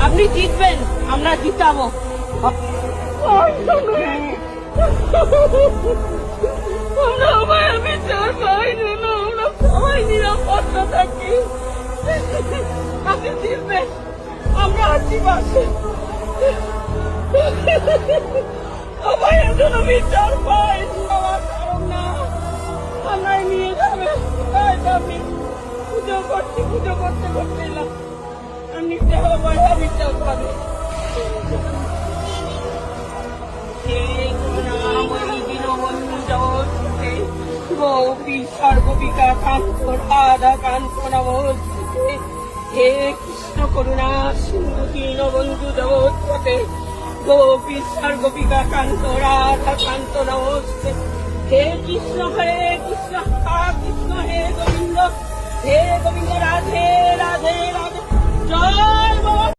আপনি জিতবেন, আমরা জিতাবো। আমরা মায়ের বিচার পাই যেন আমরা সবাই নিরাপত্তা থাকি। আপনি জিতবেন, আমরা আছি পাশে। সবাই যেন বিচার পাই, সবার কারণ না আমরা নিয়ে যাবে। আমি পুজো করছি, পুজো করতে করতে এলাম। আমি বিচার পাবে গোপী সর্ববিকা কান্ত রাধা কান্ত নমস্তে। হে কৃষ্ণ করুণা সিন্ধু দীনবন্ধু জগৎপতে গোপী সর্ববিকা কান্ত রাধা কান্ত নমস্তে। হে কৃষ্ণ কৃষ্ণ হে গোবিন্দ রাধে রাধে রাধে। জয়